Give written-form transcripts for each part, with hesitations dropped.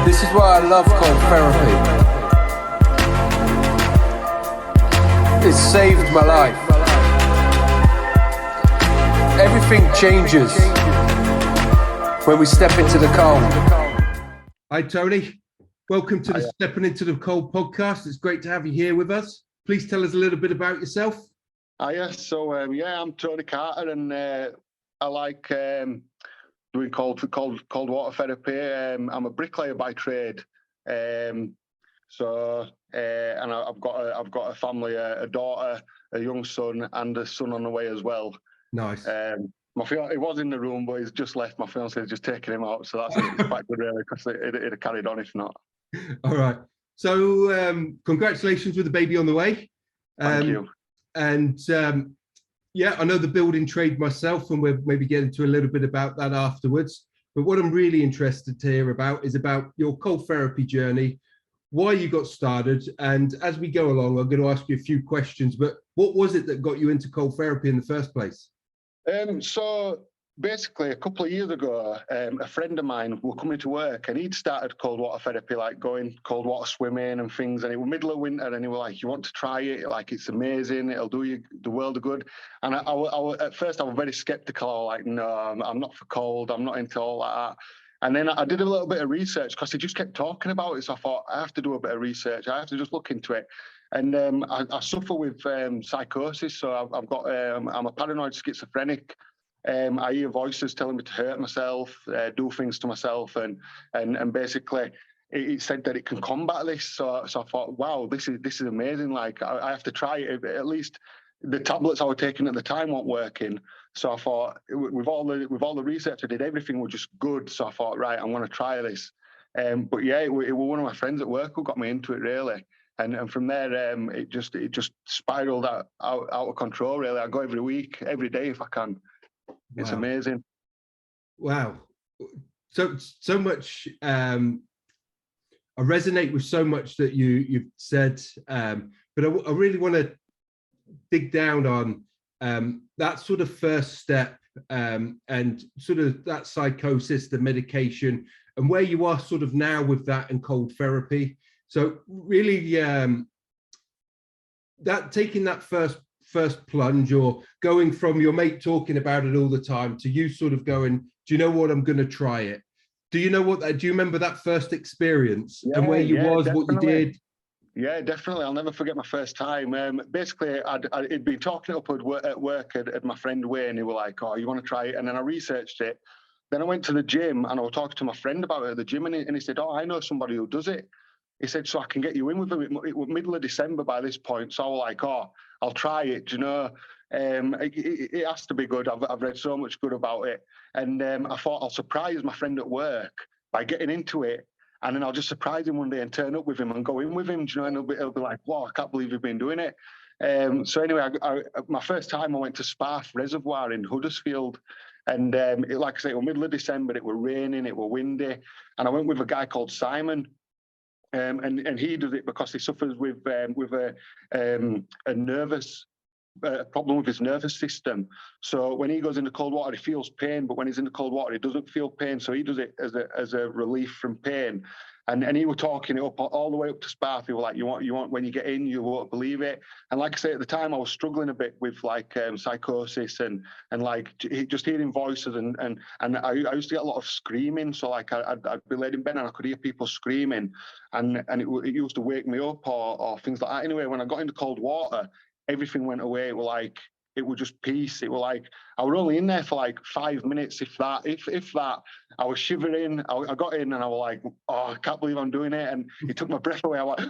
This is why I love cold therapy. It saved my life. Everything changes when we step into the cold. Hi, Tony. Welcome to the Stepping Into the Cold podcast. It's great to have you here with us. Please tell us a little bit about yourself. So I'm Tony Carter, and I like doing cold water therapy. I'm a bricklayer by trade, and I've got a family, a daughter, a young son, and a son on the way as well. Nice. My fiance, he was in the room, but he's just left. My fiance has just taken him out, so that's quite good, really, because it'd have carried on if not. All right. So, congratulations with the baby on the way. Thank you. And I know the building trade myself, and we'll maybe get into a little bit about that afterwards. But what I'm really interested to hear about is about your cold therapy journey, why you got started. And as we go along, I'm going to ask you a few questions. But what was it that got you into cold therapy in the first place? So basically, a couple of years ago, a friend of mine was coming to work, and he'd started cold water therapy, like going cold water swimming and things. And it was middle of winter, and he was like, "You want to try it? Like, it's amazing. It'll do you the world of good." And at first, I was very skeptical. I was like, "No, I'm not for cold. I'm not into all that." And then I did a little bit of research because he just kept talking about it. So I thought, I have to do a bit of research. I have to just look into it. And I suffer with psychosis. So I'm a paranoid schizophrenic. I hear voices telling me to hurt myself, do things to myself, and basically it said that it can combat this. So I thought, wow, this is amazing. Like I have to try it. At least the tablets I was taking at the time weren't working. So I thought, with all the research I did, everything was just good. So I thought, right, I'm going to try this. But yeah, it was one of my friends at work who got me into it, really. And from there, it just spiraled out of control, really. I go every week, every day if I can. It's amazing. Wow. So much. I resonate with so much that you've said, but I really want to dig down on that sort of first step and sort of that psychosis, the medication, and where you are sort of now with that and cold therapy. So really, that taking that first plunge, or going from your mate talking about it all the time to you sort of going, do you know what, I'm going to try it. Do you remember that first experience and where you was, definitely. What you did? Yeah, definitely. I'll never forget my first time. Basically, I'd been talking up at work at my friend Wayne. He was like, "Oh, you want to try it?" And then I researched it. Then I went to the gym and I was talking to my friend about it at the gym, and he said, "Oh, I know somebody who does it." He said, "So I can get you in with him." It was middle of December by this point. So I was like, "Oh, I'll try it." You know, it has to be good. I've read so much good about it. And I thought I'll surprise my friend at work by getting into it. And then I'll just surprise him one day and turn up with him and go in with him. You know, and he'll be like, "Wow, I can't believe you've been doing it." So anyway, my first time I went to Sparth Reservoir in Huddersfield. And like I say, it was middle of December. It was raining. It was windy. And I went with a guy called Simon. And he does it because he suffers with a nervous problem with his nervous system. So when he goes into cold water, he feels pain, but when he's in the cold water, he doesn't feel pain. So he does it as a relief from pain. And he was talking it up all the way up to Sparth. He was like, you want when you get in, you won't believe it. And like I say, at the time, I was struggling a bit with like psychosis and like just hearing voices and I used to get a lot of screaming. So like I'd be laid in bed and I could hear people screaming, and it used to wake me up or things like that. Anyway, when I got into cold water, everything went away. It was just peace. It was like I was only in there for like 5 minutes, if that. I was shivering. I got in and I was like, "Oh, I can't believe I'm doing it." And it took my breath away. I was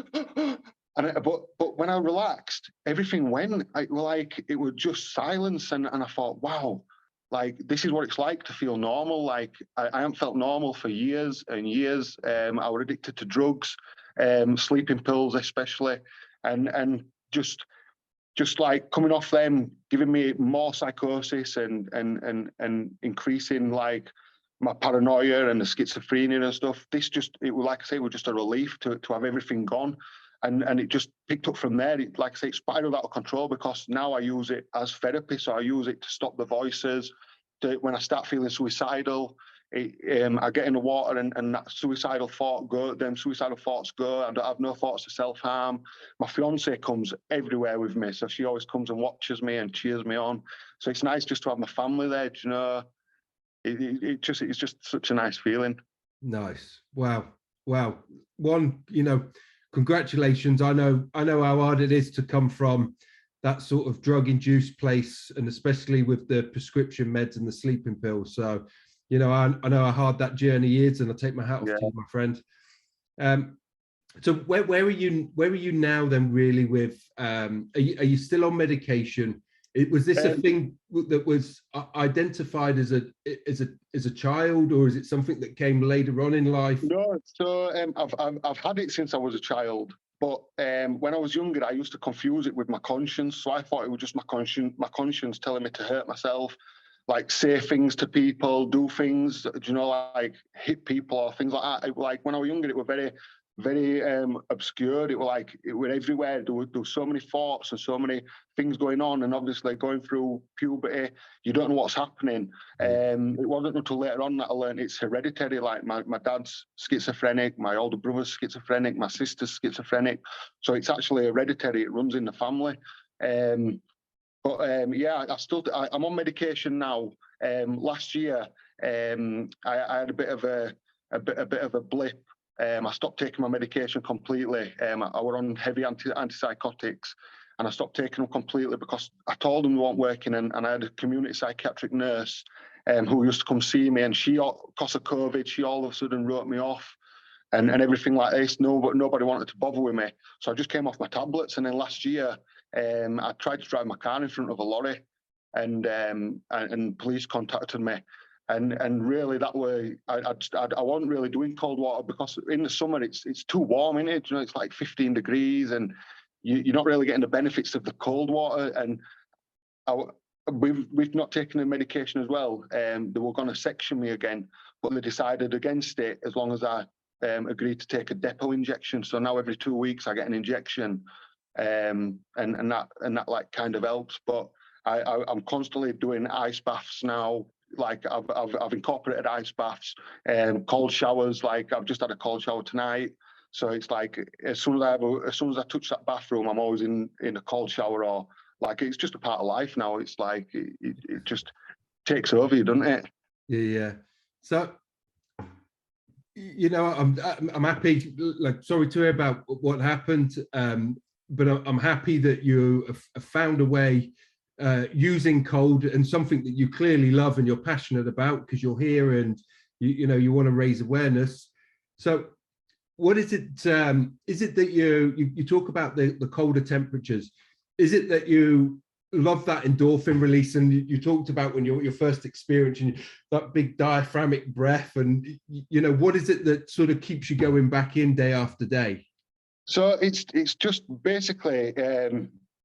like, but when I relaxed, everything went. It was just silence, and I thought, wow, like this is what it's like to feel normal. Like I haven't felt normal for years and years. I was addicted to drugs, sleeping pills especially, and just like coming off them, giving me more psychosis and increasing like my paranoia and the schizophrenia and stuff. It was like I say, it was just a relief to have everything gone. And it just picked up from there. It, like I say, it spiraled out of control because now I use it as therapy. So I use it to stop the voices. When I start feeling suicidal, I get in the water and that suicidal thoughts go. I don't have no thoughts of self-harm. My fiance comes everywhere with me, so she always comes and watches me and cheers me on. So it's nice just to have my family there. You know, it's just such a nice feeling. Nice. Wow. One, congratulations. I know how hard it is to come from that sort of drug-induced place, and especially with the prescription meds and the sleeping pills. So, I know how hard that journey is, and I take my hat off to you, my friend. So where are you now then, really, with are you still on medication? Was this a thing that was identified as a child, or is it something that came later on in life? No, so I've had it since I was a child, but when I was younger, I used to confuse it with my conscience. So I thought it was just my conscience telling me to hurt myself, like say things to people, do things, like hit people or things like that. Like when I was younger, it was very, very obscure. It was everywhere. There were so many thoughts and so many things going on, and obviously going through puberty, you don't know what's happening. It wasn't until later on that I learned it's hereditary. Like my dad's schizophrenic, my older brother's schizophrenic, my sister's schizophrenic, so it's actually hereditary. It runs in the family. I'm on medication now. Last year, I had a bit of a blip. I stopped taking my medication completely. I was on heavy antipsychotics, and I stopped taking them completely because I told them they weren't working. And I had a community psychiatric nurse who used to come see me, and she, because of COVID, she all of a sudden wrote me off and everything like this. Nobody wanted to bother with me, so I just came off my tablets. And then last year, I tried to drive my car in front of a lorry, and police contacted me. And really, that way, I wasn't really doing cold water because in the summer it's too warm, isn't it? It's like 15 degrees, and you're not really getting the benefits of the cold water. And we've not taken the medication as well. They were going to section me again, but they decided against it as long as I agreed to take a depot injection. So now every 2 weeks I get an injection, and that like kind of helps. But I'm constantly doing ice baths now. Like I've incorporated ice baths and cold showers. Like I've just had a cold shower tonight, so it's like as soon as I touch that bathroom, I'm always in a cold shower, or like it's just a part of life now. It's like it just takes over you, doesn't it? Yeah. So I'm happy. Like, sorry to hear about what happened, but I'm happy that you have found a way. Using cold and something that you clearly love and you're passionate about, because you're here and you want to raise awareness. So what is it? Is it that you talk about the colder temperatures? Is it that you love that endorphin release? And you talked about when your first experience and that big diaphragmic breath, and what is it that sort of keeps you going back in day after day? So it's just basically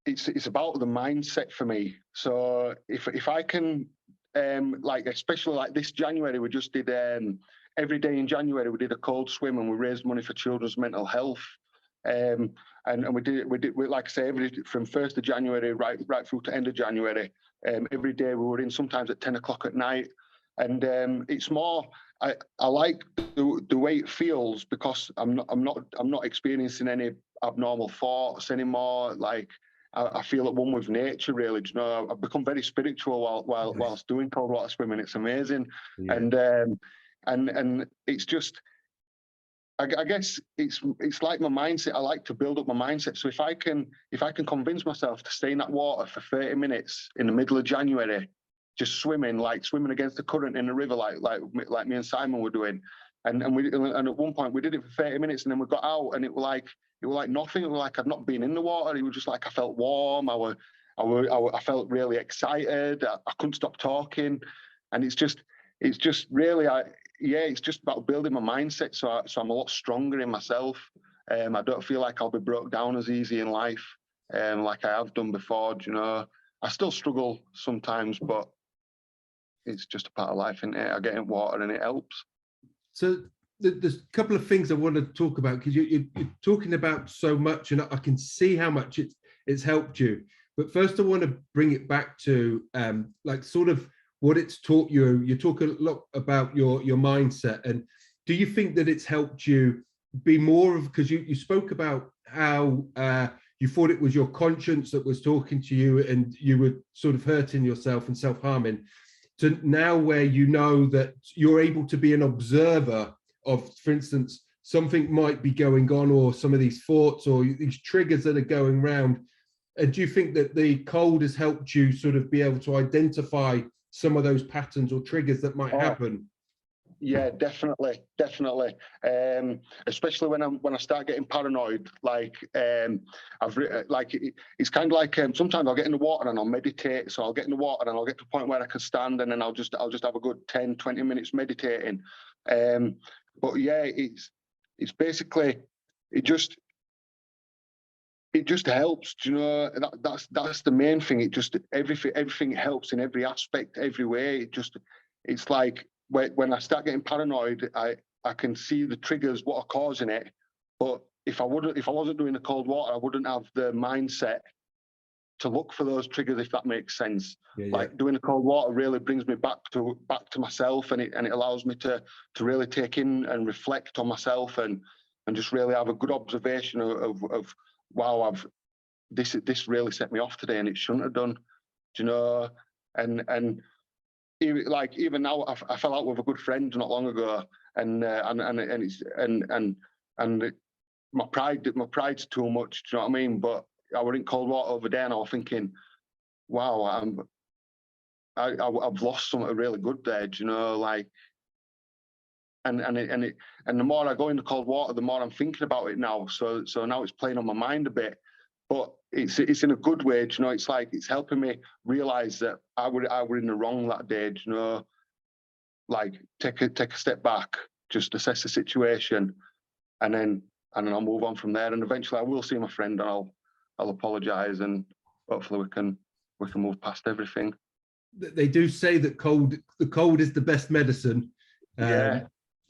it's about the mindset for me. So if I can, like especially like this January, we just did every day in January we did a cold swim, and we raised money for children's mental health. And we did like I say, from 1st of January right through to end of January. Every day we were in, sometimes at 10 o'clock at night. And it's more, I like the way it feels, because I'm not experiencing any abnormal thoughts anymore. Like I feel at one with nature, really. I've become very spiritual whilst doing cold water swimming. It's amazing. Yeah. And it's just, I guess it's like my mindset. I like to build up my mindset. So if I can convince myself to stay in that water for 30 minutes in the middle of January, just swimming against the current in the river, like me and Simon were doing, and at one point we did it for 30 minutes, and then we got out, and it was like nothing. It was like I'd not been in the water. It was just like I felt warm. I felt really excited. I couldn't stop talking, and it's just really it's just about building my mindset, so I'm a lot stronger in myself. I don't feel like I'll be broke down as easy in life, like I have done before. I still struggle sometimes, but it's just a part of life, isn't it? I get in water and it helps. So there's a couple of things I want to talk about, because you're talking about so much, and I can see how much it's helped you. But first, I want to bring it back to like sort of what it's taught you. You talk a lot about your mindset, and do you think that it's helped you be more of, because you spoke about how you thought it was your conscience that was talking to you and you were sort of hurting yourself and self-harming, to now where you know that you're able to be an observer of, for instance, something might be going on, or some of these thoughts or these triggers that are going around. And do you think that the cold has helped you sort of be able to identify some of those patterns or triggers that might happen? Yeah, definitely. Especially when I start getting paranoid, like it's kind of like sometimes I'll get in the water and I'll meditate. So I'll get in the water and I'll get to a point where I can stand, and then I'll just have a good 10-20 minutes meditating. But yeah, it's basically, it just helps, you know. That's the main thing. It just everything helps in every aspect, every way. It's like when I start getting paranoid, I can see the triggers, what are causing it. But if I wasn't doing the cold water, I wouldn't have the mindset to look for those triggers, if that makes sense. Like doing the cold water really brings me back to myself, and it allows me to really take in and reflect on myself, and just really have a good observation of wow, this really set me off today, and it shouldn't have done, do you know. And even now, I fell out with a good friend not long ago, and my pride's too much, do you know what I mean? But I were in cold water over there, and I was thinking, wow, I've lost something really good there, do you know, like. And the more I go in the cold water, the more I'm thinking about it now. So now it's playing on my mind a bit, but it's in a good way. Do you know, it's like it's helping me realize that I were in the wrong that day. Do you know, like take a step back, just assess the situation, and then I'll move on from there. And eventually, I will see my friend, and I'll apologise, and hopefully we can move past everything. They do say that the cold is the best medicine. Yeah.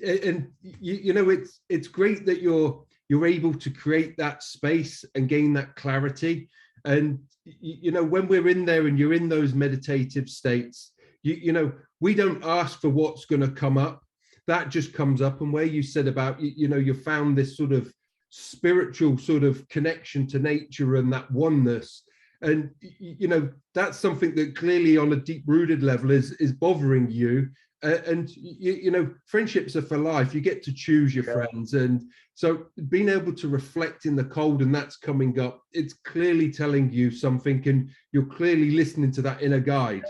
And you know, it's great that you're able to create that space and gain that clarity. And you know, when we're in there and you're in those meditative states, you know, we don't ask for what's going to come up. That just comes up. And where you said about, you know, you found this sort of spiritual sort of connection to nature and that oneness. And you know, that's something that clearly on a deep rooted level is bothering you. And you know, friendships are for life. You get to choose your friends, and so being able to reflect in the cold, and that's coming up, it's clearly telling you something, and you're clearly listening to that inner guide.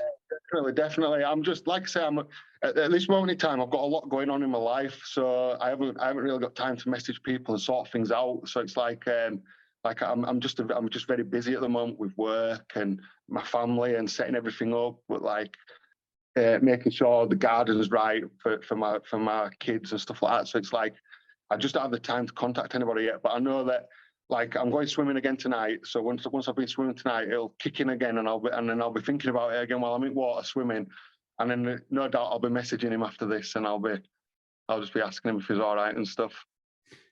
Definitely. I'm just, like I say, I'm at this moment in time, I've got a lot going on in my life, so I haven't really got time to message people and sort things out. So it's like I'm just very busy at the moment with work and my family and setting everything up, but like. Making sure the garden's right for my kids and stuff like that. So it's like I just don't have the time to contact anybody yet. But I know that, like, I'm going swimming again tonight. So once I've been swimming tonight, it'll kick in again, and then I'll be thinking about it again while I'm in water swimming. And then no doubt I'll be messaging him after this, and I'll just be asking him if he's all right and stuff.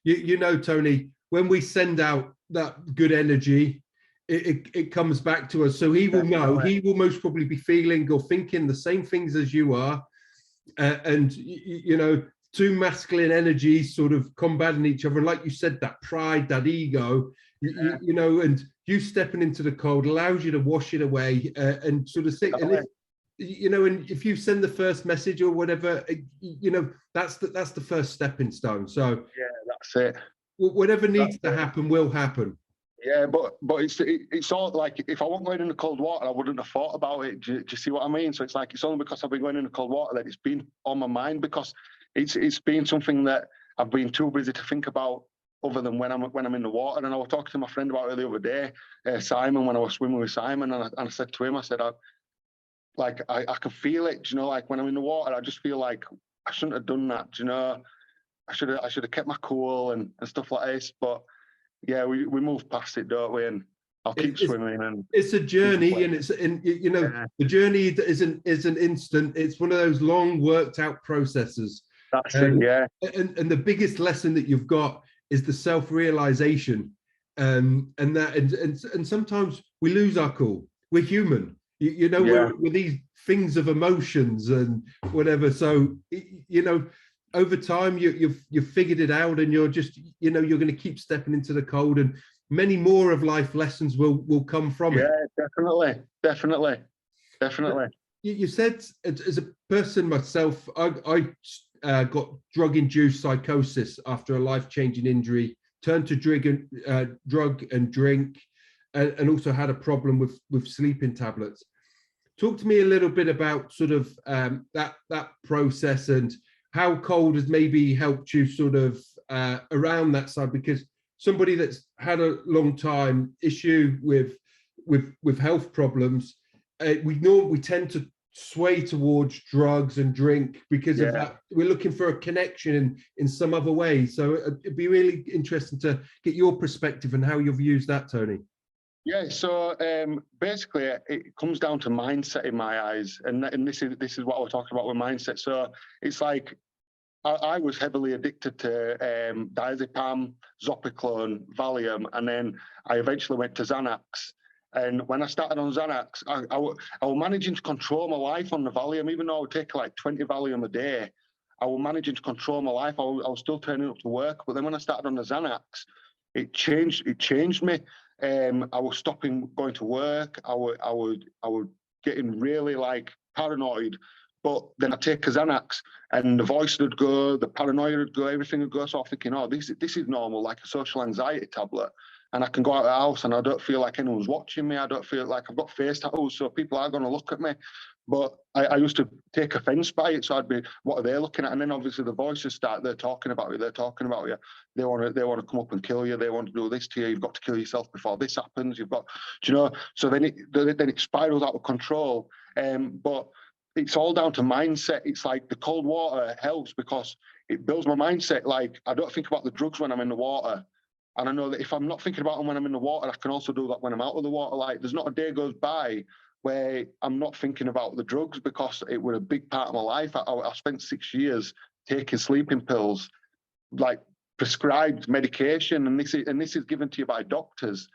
You know, Tony, when we send out that good energy, it comes back to us. So he will know, he will most probably be feeling or thinking the same things as you are. And, you know, two masculine energies sort of combating each other. And like you said, that pride, that ego, you know, and you stepping into the cold allows you to wash it away and sort of say, and if, you know, and if you send the first message or whatever, you know, that's the first stepping stone. So yeah, that's it. Whatever needs to happen will happen. Yeah, but it's all like, if I wasn't going in the cold water, I wouldn't have thought about it. Do you see what I mean? So it's like, it's only because I've been going in the cold water that it's been on my mind, because it's been something that I've been too busy to think about other than when I'm in the water. And I was talking to my friend about it the other day, Simon, when I was swimming with Simon, and I said to him, I said, I can feel it, you know, like when I'm in the water, I just feel like I shouldn't have done that, you know. I should have kept my cool and stuff like this, but yeah, we move past it, don't we? And I'll keep swimming. And it's a journey, and you know, the journey isn't instant. It's one of those long worked out processes. That's it, yeah. And the biggest lesson that you've got is the self-realization, and sometimes we lose our cool. We're human. You know, we're these things of emotions and whatever. So, you know, over time you've figured it out, and you're just, you know, you're going to keep stepping into the cold, and many more of life lessons will come from it. Yeah, definitely. You said, as a person myself, I got drug-induced psychosis after a life-changing injury, turned to drug and drink, and also had a problem with sleeping tablets. Talk to me a little bit about sort of that process, and how cold has maybe helped you sort of around that side, because somebody that's had a long time issue with health problems, we tend to sway towards drugs and drink because of that. We're looking for a connection in some other way. So it'd be really interesting to get your perspective and how you've used that, Tony. Yeah, so basically it comes down to mindset in my eyes, and this is what I was talking about with mindset. So it's like I was heavily addicted to diazepam, Zopiclone, Valium, and then I eventually went to Xanax. And when I started on Xanax, I was managing to control my life on the Valium, even though I would take like 20 Valium a day. I was managing to control my life. I was still turning up to work, but then when I started on the Xanax, it changed me. I was stopping going to work. I was getting really like paranoid. But then I take a Xanax, and the voice would go, the paranoia would go, everything would go. So I'm thinking, oh, this is normal, like a social anxiety tablet. And I can go out of the house and I don't feel like anyone's watching me. I don't feel like I've got face tattoos, so people are going to look at me. But I used to take offense by it. So I'd be, what are they looking at? And then obviously the voices start, they're talking about you. They want to come up and kill you. They want to do this to you. You've got to kill yourself before this happens. You've got, do you know? So then it spirals out of control. But it's all down to mindset. It's like the cold water helps because it builds my mindset. Like, I don't think about the drugs when I'm in the water. And I know that if I'm not thinking about them when I'm in the water, I can also do that when I'm out of the water. Like, there's not a day goes by where I'm not thinking about the drugs, because it was a big part of my life. I spent 6 years taking sleeping pills, like prescribed medication, and this is given to you by doctors,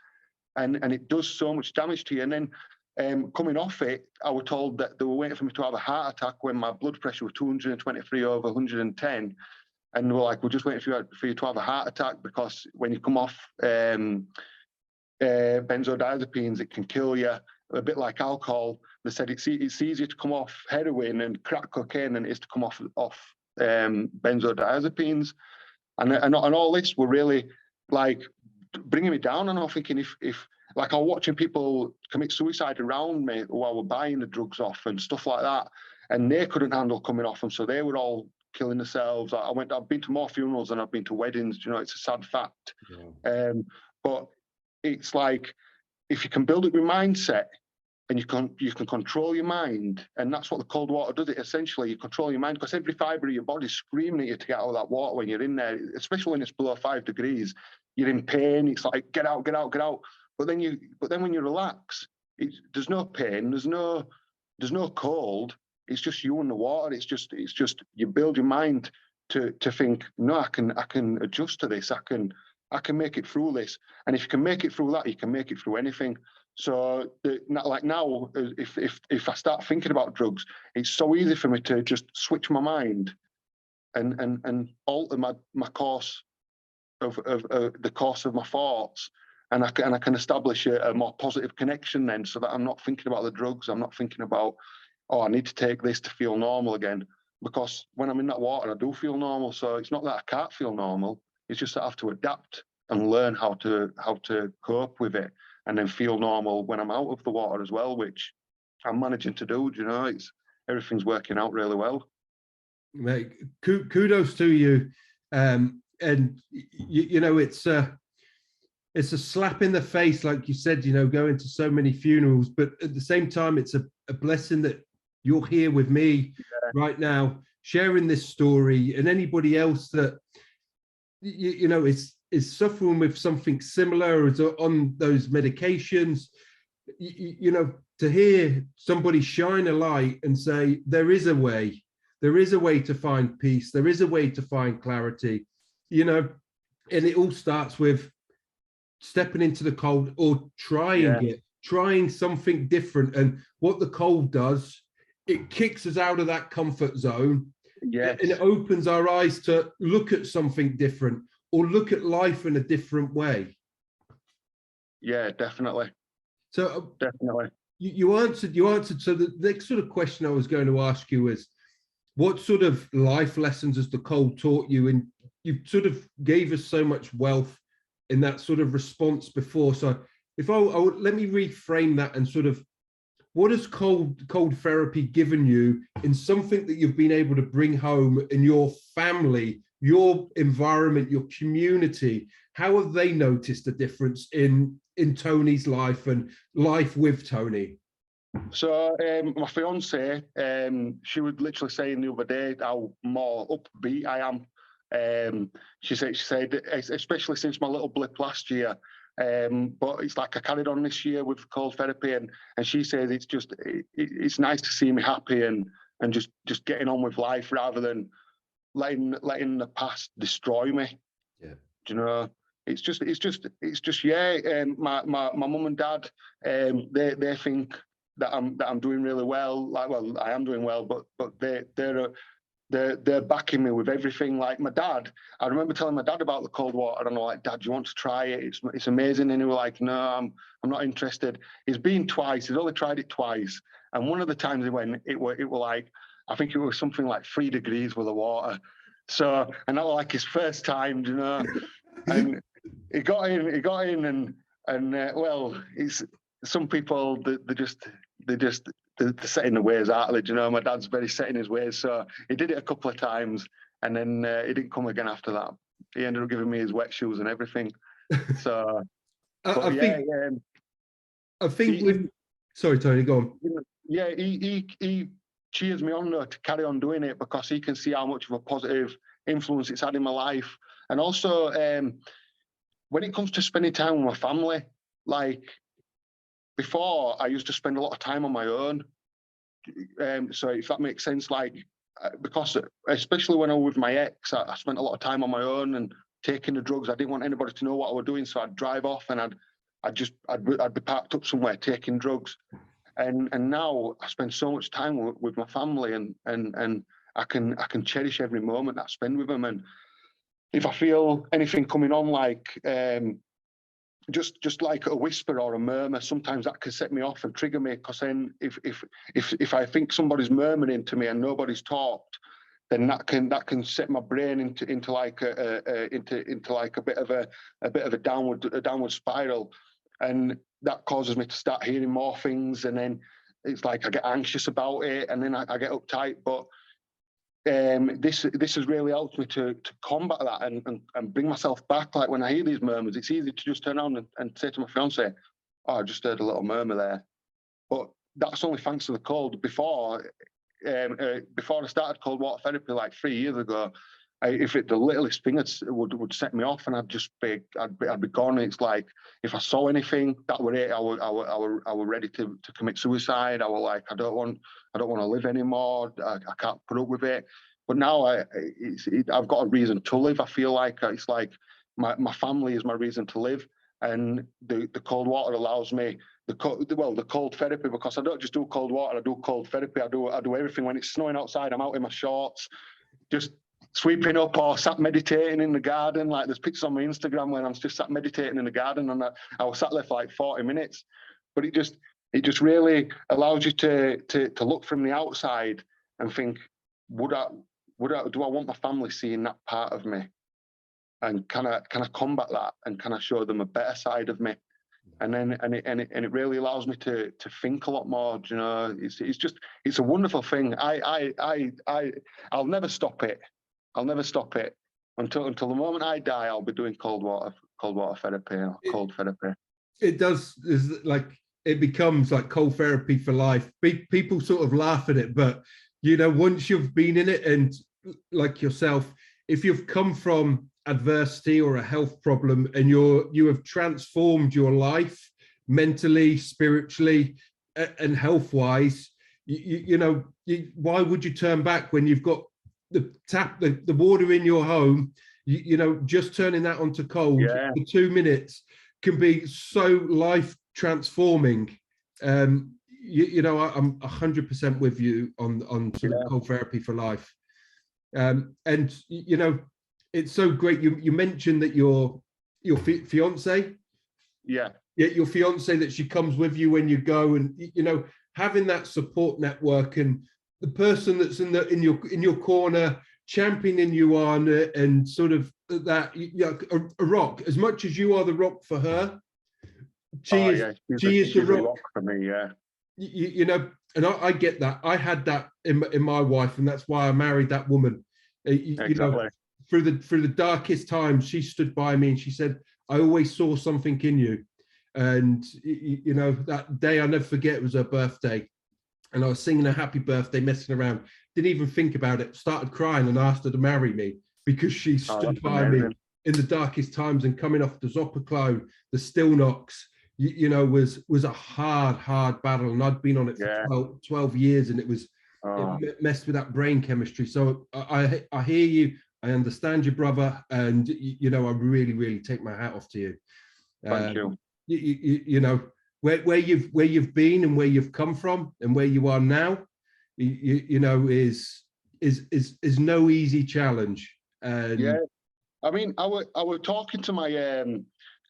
and it does so much damage to you. And then coming off it, I was told that they were waiting for me to have a heart attack when my blood pressure was 223 over 110. And we're like, we're just waiting for you to have a heart attack, because when you come off benzodiazepines, it can kill you, a bit like alcohol. They said it's easier to come off heroin and crack cocaine than it is to come off benzodiazepines. And all this were really like bringing me down. And I'm thinking, if like, I'm watching people commit suicide around me while we're buying the drugs off and stuff like that, and they couldn't handle coming off them, so they were all killing themselves. I've been to more funerals than I've been to weddings. You know, it's a sad fact. Yeah. But it's like, if you can build up your mindset, and you can control your mind, and that's what the cold water does. It essentially, you control your mind, because every fibre of your body's screaming at you to get out of that water when you're in there, especially when it's below 5 degrees. You're in pain. It's like, get out, get out, get out. But then when you relax, there's no pain, there's no cold. It's just you and the water. It's just you build your mind to think, no, I can adjust to this. I can make it through this. And if you can make it through that, you can make it through anything. So like now, if I start thinking about drugs, it's so easy for me to just switch my mind and alter my course of the course of my thoughts. And I can establish a more positive connection then, so that I'm not thinking about the drugs. I'm not thinking about, oh, I need to take this to feel normal again. Because when I'm in that water, I do feel normal. So it's not that I can't feel normal. It's just that I have to adapt and learn how to cope with it, and then feel normal when I'm out of the water as well, which I'm managing to do. You know, everything's working out really well. Mate, kudos to you. And you know, it's a slap in the face, like you said, you know, going to so many funerals, but at the same time, it's a blessing that you're here with me right now, sharing this story, and anybody else that you know is suffering with something similar, or is on those medications, you know, to hear somebody shine a light and say there is a way to find peace, there is a way to find clarity, you know. And it all starts with stepping into the cold, or trying something different. And what the cold does, it kicks us out of that comfort zone. Yes. And it opens our eyes to look at something different or look at life in a different way. Yeah, definitely. So Definitely. you answered. So the next sort of question I was going to ask you is, what sort of life lessons has the cold taught you? And you sort of gave us so much wealth in that sort of response before. So if I let me reframe that and sort of, what has cold therapy given you in something that you've been able to bring home in your family, your environment, your community? How have they noticed a difference in Tony's life and life with Tony? So my fiance, she was literally saying the other day how more upbeat I am. She said, especially since my little blip last year. But it's like I carried on this year with cold therapy, and she says it's nice to see me happy and just getting on with life rather than letting the past destroy me. Yeah. Do you know? It's just yeah. My mum and dad, they think that I'm doing really well. Like, well, I am doing well, but they're backing me with everything. Like my dad, I remember telling my dad about the cold water, and I'm like, Dad, do you want to try it? It's amazing. And he was like, No, I'm not interested. He's been twice. He's only tried it twice, and one of the times he went, it were like, I think it was something like 3 degrees with the water. So, and that was like his first time, you know. And he got in, and well, it's some people they're set in their ways, aren't they? Do you know, my dad's very set in his ways, so he did it a couple of times, and then he didn't come again after that. He ended up giving me his wet shoes and everything. So, I think. Sorry, Tony, go on. Yeah, he cheers me on to carry on doing it because he can see how much of a positive influence it's had in my life, and also when it comes to spending time with my family, like. Before, I used to spend a lot of time on my own. So if that makes sense, like, because especially when I was with my ex, I spent a lot of time on my own and taking the drugs. I didn't want anybody to know what I was doing, so I'd drive off and I'd be parked up somewhere taking drugs. And now I spend so much time with my family, and I can cherish every moment that I spend with them. And if I feel anything coming on, like just like a whisper or a murmur, sometimes that can set me off and trigger me, because then if I think somebody's murmuring to me and nobody's talked, then that can set my brain into like a bit of a downward spiral, and that causes me to start hearing more things, and then it's like I get anxious about it, and then I get uptight. But this has really helped me to combat that and bring myself back. Like when I hear these murmurs, it's easy to just turn around and say to my fiance, "Oh, I just heard a little murmur there." But that's only thanks to the cold. Before I started cold water therapy like 3 years ago, the littlest thing would set me off, and I'd be gone. It's like if I saw anything, that were it. I were ready to commit suicide. I was like, I don't want to live anymore. I can't put up with it. But now I've got a reason to live. I feel like it's like my family is my reason to live, and the cold water allows me the cold therapy, because I don't just do cold water. I do cold therapy. I do everything. When it's snowing outside, I'm out in my shorts, just sweeping up or sat meditating in the garden. Like there's pictures on my Instagram when I'm just sat meditating in the garden, and I was sat there for like 40 minutes. But it just really allows you to look from the outside and think, do I want my family seeing that part of me? And can I combat that, and can I show them a better side of me? And it really allows me to think a lot more. You know, it's a wonderful thing. I'll never stop it. I'll never stop it until the moment I die. I'll be doing cold water therapy or cold therapy. It does, is like it becomes like cold therapy for life. People sort of laugh at it, but you know, once you've been in it, and like yourself, if you've come from adversity or a health problem and you have transformed your life mentally, spiritually, and health wise, why would you turn back when you've got the water in your home? Just turning that onto cold for 2 minutes can be so life transforming. you know, I'm 100% with you on sort of cold therapy for life. And you know, it's so great. You mentioned that your fiance, Yeah. your fiance, that she comes with you when you go, and you know, having that support network and the person that's in your corner championing you on, and sort of that, a rock. As much as you are the rock for her, she is the rock for me. Yeah. You know, and I get that. I had that in my wife, and that's why I married that woman. You know, through the darkest times, she stood by me and she said, "I always saw something in you." And you know, that day I'll never forget. It was her birthday, and I was singing a happy birthday, messing around. Didn't even think about it. Started crying and asked her to marry me because she stood by me in the darkest times. And coming off the Zopiclone, the Still Knocks, you know, was a hard battle, and I'd been on it for 12 years, and it messed with that brain chemistry. So I hear you, I understand you, brother, and you know, I really take my hat off to you. Thank you. You know, where you've been and where you've come from and where you are now, you know, is no easy challenge. Yeah, I mean, I were talking to my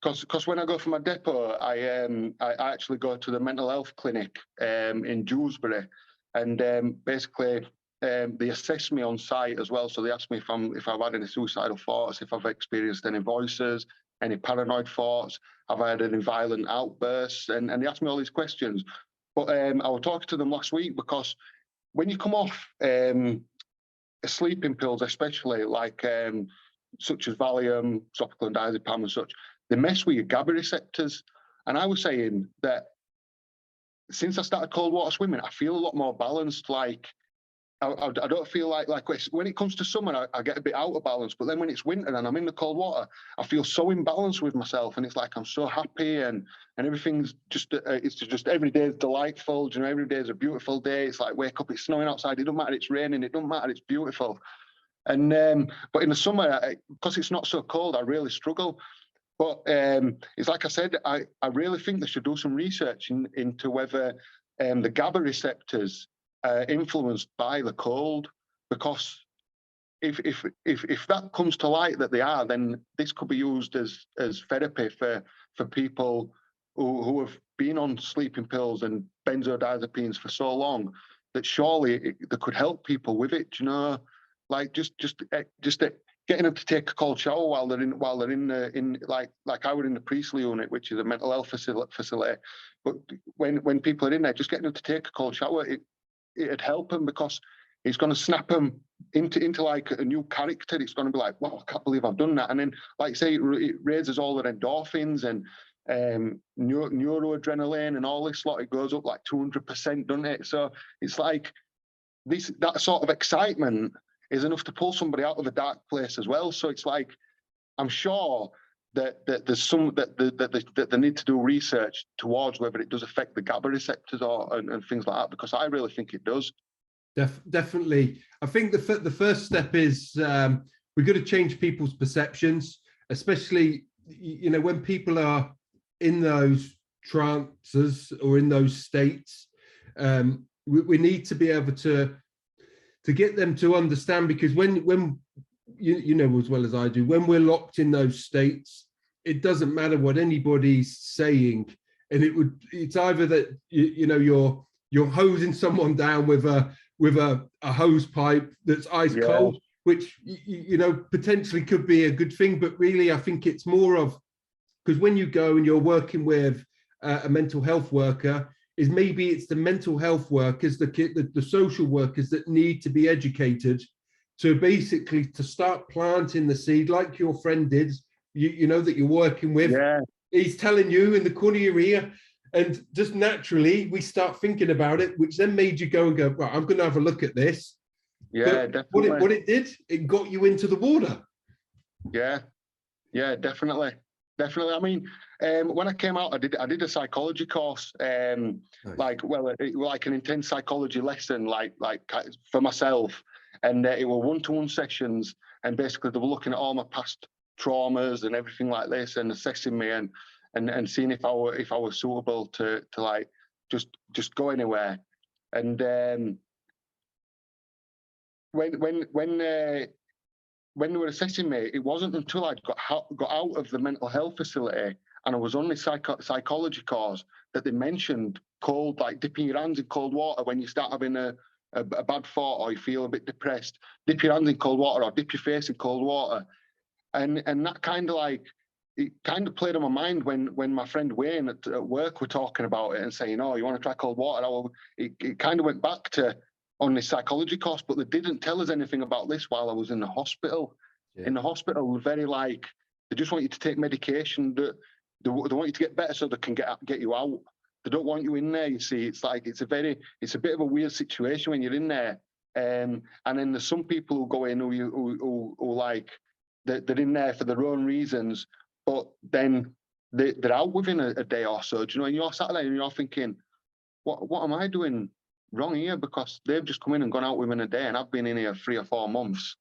because when I go for my depot, I actually go to the mental health clinic in Dewsbury, and basically they assess me on site as well. So they ask me if I've had any suicidal thoughts, if I've experienced any voices, any paranoid thoughts, have I had any violent outbursts, and they ask me all these questions. But I was talking to them last week because when you come off sleeping pills, especially like such as Valium, topical and diazepam and such, they mess with your GABA receptors. And I was saying that since I started cold water swimming, I feel a lot more balanced. Like I don't feel like when it comes to summer, I get a bit out of balance. But then when it's winter and I'm in the cold water, I feel so imbalanced with myself, and it's like I'm so happy, and everything's just it's just every day is delightful. You know, every day is a beautiful day. It's like wake up, it's snowing outside. It doesn't matter, it's raining. It doesn't matter, it's beautiful. And but in the summer, because it's not so cold, I really struggle. But it's like I said, I really think they should do some research into whether the GABA receptors influenced by the cold, because if that comes to light that they are, then this could be used as therapy for people who have been on sleeping pills and benzodiazepines for so long, that surely they could help people with it. You know, like just getting them to take a cold shower while they're in like I were in the Priestley unit, which is a mental health facility. But when people are in there, just getting them to take a cold shower, it'd help them, because it's going to snap them into like a new character. It's going to be like, wow, I can't believe I've done that. And then, like say, it raises all their endorphins and neuroadrenaline and all this lot. It goes up like 200%, doesn't it? So it's like that sort of excitement is enough to pull somebody out of a dark place as well. So it's like, I'm sure that there's some that they need to do research towards whether it does affect the GABA receptors and things like that, because I really think it does. Definitely. I think the first step is we've got to change people's perceptions, especially, you know, when people are in those trances or in those states. We need to be able to get them to understand, because when you know as well as I do, when we're locked in those states, it doesn't matter what anybody's saying, and it's either that you know you're hosing someone down with a hose pipe that's ice cold, which you know potentially could be a good thing, but really I think it's more of, because when you go and you're working with a mental health worker, is maybe it's the mental health workers, the social workers that need to be educated to basically to start planting the seed, like your friend did, you know, that you're working with. Yeah. He's telling you in the corner of your ear, and just naturally we start thinking about it, which then made you go, right, I'm going to have a look at this. Yeah, but definitely. What it did, it got you into the water. Yeah, definitely. I mean, when I came out, I did a psychology course, nice. like an intense psychology lesson, like for myself, and it were one-to-one sessions, and basically they were looking at all my past traumas and everything like this, and assessing me and seeing if I were suitable to like just go anywhere. And when they were assessing me, it wasn't until I got out of the mental health facility and I was only psychology course that they mentioned cold, like dipping your hands in cold water when you start having a bad thought or you feel a bit depressed. Dip your hands in cold water or dip your face in cold water. And that kind of like, it kind of played on my mind when my friend Wayne at work were talking about it and saying, oh, you want to try cold water? It kind of went back to on this psychology course, but they didn't tell us anything about this while I was in the hospital. Yeah. In the hospital, very like, they just want you to take medication. They want you to get better so they can get you out. They don't want you in there, you see. It's like, it's a bit of a weird situation when you're in there. And then there's some people who go in who like, they're in there for their own reasons, but then they're out within a day or so, do you know, and you're sat there and you're thinking, what am I doing wrong here? Because they've just come in and gone out within a day and I've been in here 3 or 4 months,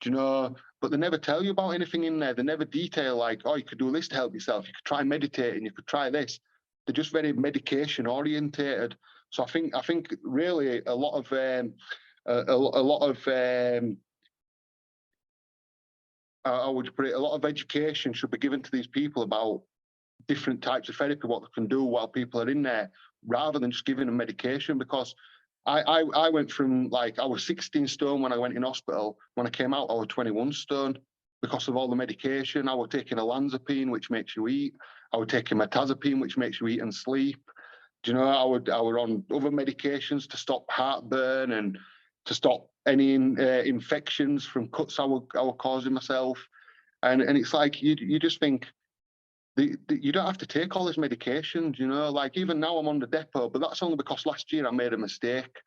do you know, but they never tell you about anything in there. They never detail like, oh, you could do this to help yourself. You could try meditating, you could try this. They're just very medication orientated. So I think really a lot of how would you put it? A lot of education should be given to these people about different types of therapy, what they can do while people are in there, rather than just giving them medication. Because I went from like, I was 16 stone when I went in hospital. When I came out, I was 21 stone because of all the medication. I was taking olanzapine, which makes you eat. I was taking metazapine, which makes you eat and sleep. Do you know, I were on other medications to stop heartburn and to stop any infections from cuts I were causing myself. And it's like, you just think, you don't have to take all this medication, you know, like even now I'm on the depot, but that's only because last year I made a mistake,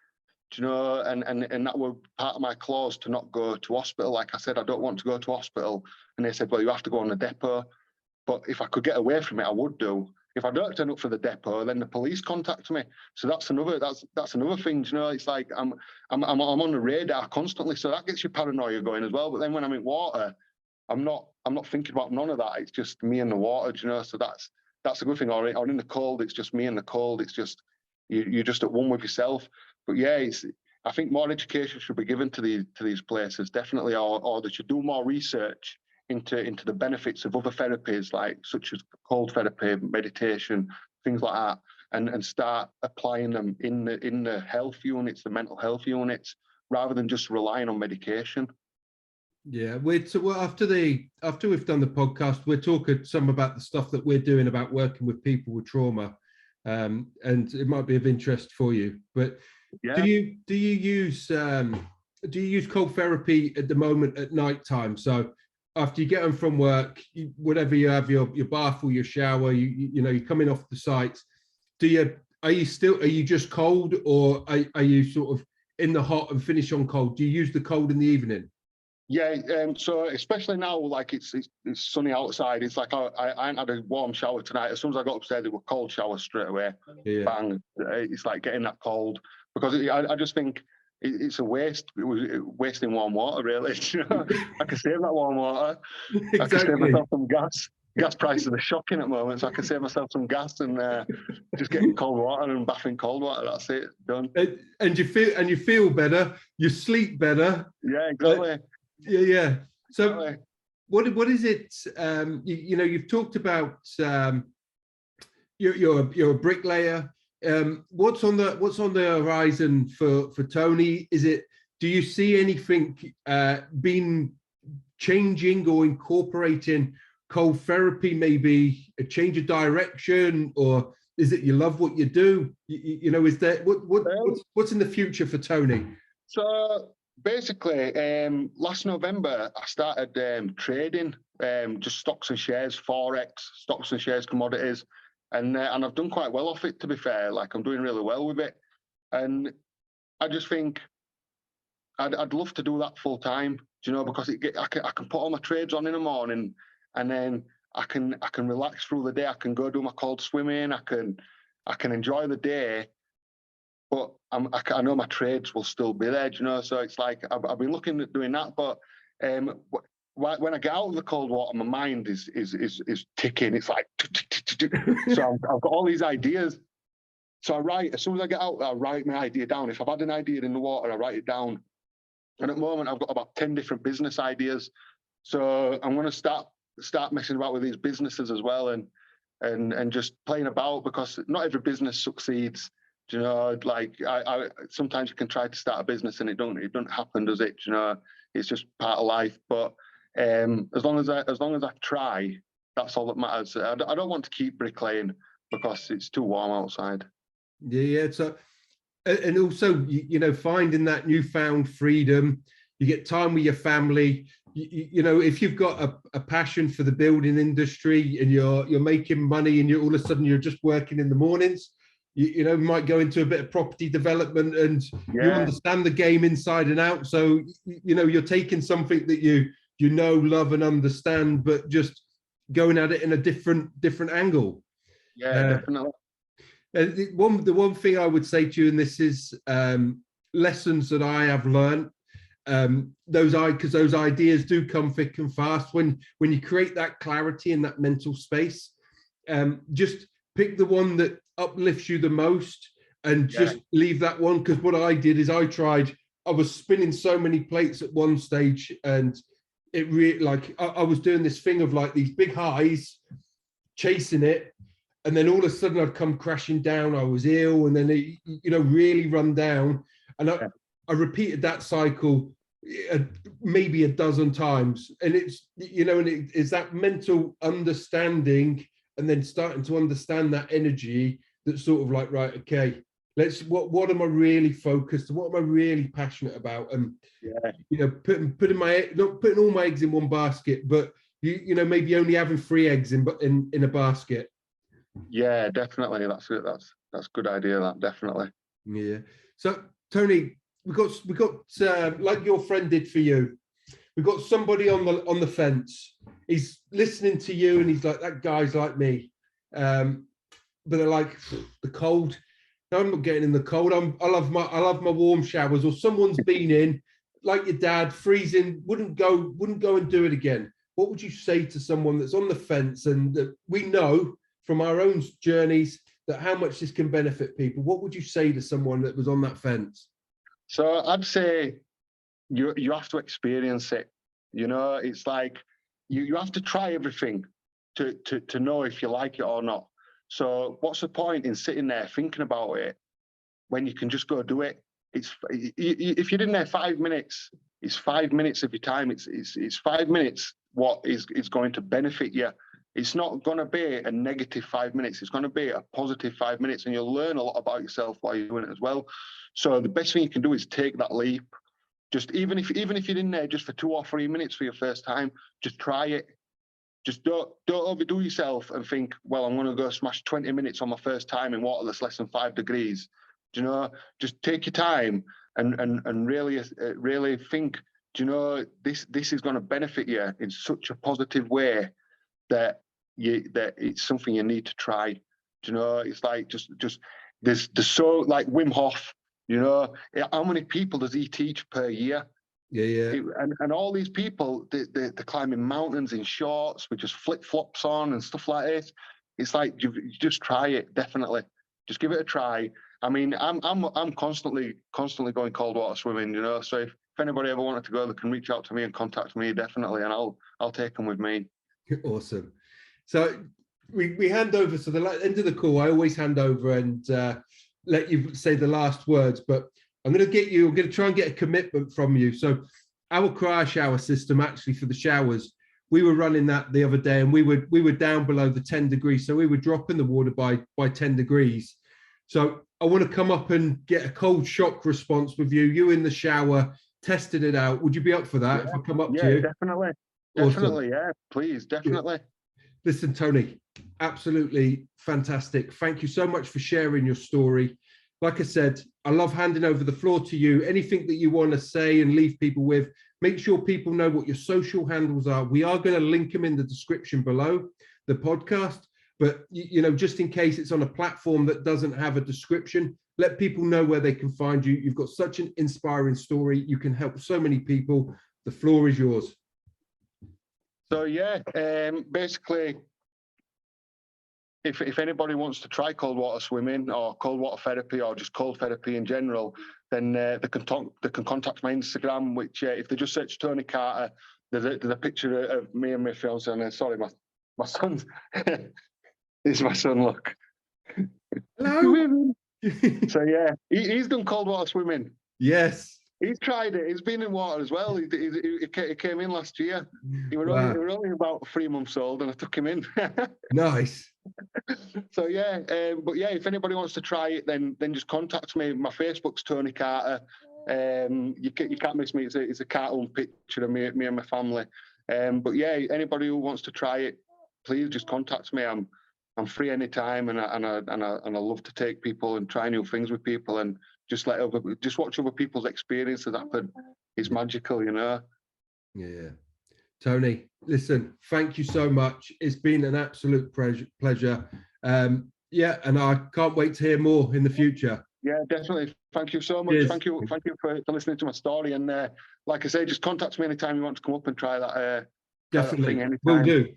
you know, and that were part of my clause to not go to hospital. Like I said, I don't want to go to hospital. And they said, well, you have to go on the depot. But if I could get away from it, I would do. If I don't turn up for the depot, then the police contact me. So that's another thing, you know. It's like I'm on the radar constantly, so that gets your paranoia going as well. But then when I'm in water, I'm not thinking about none of that. It's just me and the water, you know. So that's a good thing. Or in the cold, it's just me and the cold. It's just you're just at one with yourself. But yeah, I think more education should be given to these places, definitely, or they should do more research into the benefits of other therapies, like such as cold therapy, meditation, things like that, and start applying them in the health units, the mental health units, rather than just relying on medication. Yeah, after we've done the podcast, we're talking some about the stuff that we're doing about working with people with trauma, and it might be of interest for you. But yeah. Do you use cold therapy at the moment at night time? So after you get home from work, whatever you have, your bath or your shower, you're coming off the site. Are you just cold, or are you sort of in the hot and finish on cold? Do you use the cold in the evening? Yeah, so especially now, like it's sunny outside. It's like I ain't had a warm shower tonight. As soon as I got upstairs, it was cold shower straight away. Yeah. Bang! It's like getting that cold, because I just think it's a waste. It was wasting warm water, really. You know, I can save that warm water. Exactly. I can save myself some gas. Gas prices are shocking at the moment, so I can save myself some gas and just getting cold water and bathing cold water. That's it, done. And you feel better. You sleep better. Yeah, exactly. Yeah. So, exactly. What is it? You've talked about you're a bricklayer. What's on the horizon for Tony? Do you see anything being changing or incorporating cold therapy, maybe a change of direction, or is it you love what you do? Is there what's in the future for Tony? So basically, last November I started trading just stocks and shares, forex, stocks and shares, commodities. And I've done quite well off it, to be fair. Like, I'm doing really well with it, and I just think I'd love to do that full time. Do you know? Because I can put all my trades on in the morning, and then I can relax through the day. I can go do my cold swimming. I can enjoy the day, but I know my trades will still be there. Do you know? So it's like I've been looking at doing that, but when I get out of the cold water, my mind is ticking. It's like, so I've got all these ideas. So I write, as soon as I get out there, I write my idea down. If I've had an idea in the water, I write it down. And at the moment, I've got about 10 different business ideas. So I'm going to start messing about with these businesses as well, and just playing about, because not every business succeeds. Do you know, like I sometimes you can try to start a business and it don't happen, does it? Do you know, it's just part of life. But as long as I try, that's all that matters. I don't want to keep bricklaying because it's too warm outside. Yeah. So, and also, you know, finding that newfound freedom, you get time with your family. You know, if you've got a passion for the building industry and you're making money and you're all of a sudden you're just working in the mornings, you know, might go into a bit of property development and you understand the game inside and out. So, you know, you're taking something that you know, love and understand, but just going at it in a different angle. Yeah, definitely. The one thing I would say to you, and this is lessons that I have learned, because those ideas do come thick and fast when you create that clarity in that mental space. Just pick the one that uplifts you the most and just leave that one. Because what I did is I was spinning so many plates at one stage, and it really, like, I was doing this thing of like these big highs, chasing it, and then all of a sudden I'd come crashing down. I was ill, and then it, you know, really run down. And I repeated that cycle maybe a dozen times. And it's, you know, and it's that mental understanding, and then starting to understand that energy that's sort of like, right, okay, what am I really focused on? What am I really passionate about? And you know, not putting all my eggs in one basket, but you know, maybe only having 3 eggs in a basket. Yeah, definitely. That's it. That's a good idea. That definitely. Yeah. So Tony, we got like your friend did for you. We've got somebody on the fence. He's listening to you, and he's like, that guy's like me. But they're like, the cold. No, I'm not getting in the cold. I love my warm showers. Or someone's been in, like your dad, freezing, wouldn't go and do it again. What would you say to someone that's on the fence, and that we know from our own journeys that how much this can benefit people? What would you say to someone that was on that fence? So I'd say you have to experience it. You know, it's like you have to try everything to know if you like it or not. So what's the point in sitting there thinking about it when you can just go do it? If you're in there 5 minutes, it's 5 minutes of your time. It's 5 minutes what is going to benefit you. It's not going to be a negative 5 minutes. It's going to be a positive 5 minutes, and you'll learn a lot about yourself while you're doing it as well. So the best thing you can do is take that leap. Just even if you're in there just for 2 or 3 minutes for your first time, just try it. Just don't overdo yourself and think, well, I'm going to go smash 20 minutes on my first time in water that's less than 5 degrees. Do you know? Just take your time and really think. Do you know, this is going to benefit you in such a positive way that it's something you need to try. Do you know? It's like just there's so, like Wim Hof. You know, how many people does he teach per year? Yeah. And all these people, they're climbing mountains in shorts with just flip flops on and stuff like this. It's like you just try it. Definitely, just give it a try. I mean, I'm constantly going cold water swimming. You know, so if anybody ever wanted to go, they can reach out to me and contact me, definitely, and I'll take them with me. Awesome. So we hand over. So the end of the call, I always hand over and let you say the last words, but I'm going to try and get a commitment from you. So our cryo shower system, actually, for the showers, we were running that the other day, and we were down below the 10 degrees. So we were dropping the water by 10 degrees. So I want to come up and get a cold shock response with you. You in the shower, tested it out. Would you be up for that if I come up to you? Definitely. Awesome. Definitely, yeah, please, definitely. Listen, Tony, absolutely fantastic. Thank you so much for sharing your story. Like I said, I love handing over the floor to you. Anything that you want to say and leave people with, make sure people know what your social handles are. We are going to link them in the description below the podcast, but you know, just in case it's on a platform that doesn't have a description, let people know where they can find you. You've got such an inspiring story. You can help so many people. The floor is yours. So yeah, basically, if anybody wants to try cold water swimming or cold water therapy or just cold therapy in general, then they can contact my Instagram, which if they just search Tony Carter, there's a picture of me and my fiance. And sorry, my son's this is my son. Look. Hello. So yeah, he's done cold water swimming. Yes. He's tried it. He's been in water as well. He came in last year. He was only about 3 months old, and I took him in. Nice. So yeah, but yeah, if anybody wants to try it, then just contact me. My Facebook's Tony Carter. You can't miss me. It's a cartoon picture of me and my family. But yeah, anybody who wants to try it, please just contact me. I'm free anytime, and I love to take people and try new things with people, and just watch other people's experiences happen. It's magical, you know. Yeah. Tony, listen, thank you so much. It's been an absolute pleasure. Yeah, and I can't wait to hear more in the future. Yeah, definitely. Thank you so much. Cheers. Thank you for listening to my story. And like I say, just contact me anytime you want to come up and try that. Definitely, Try that thing will anytime. do.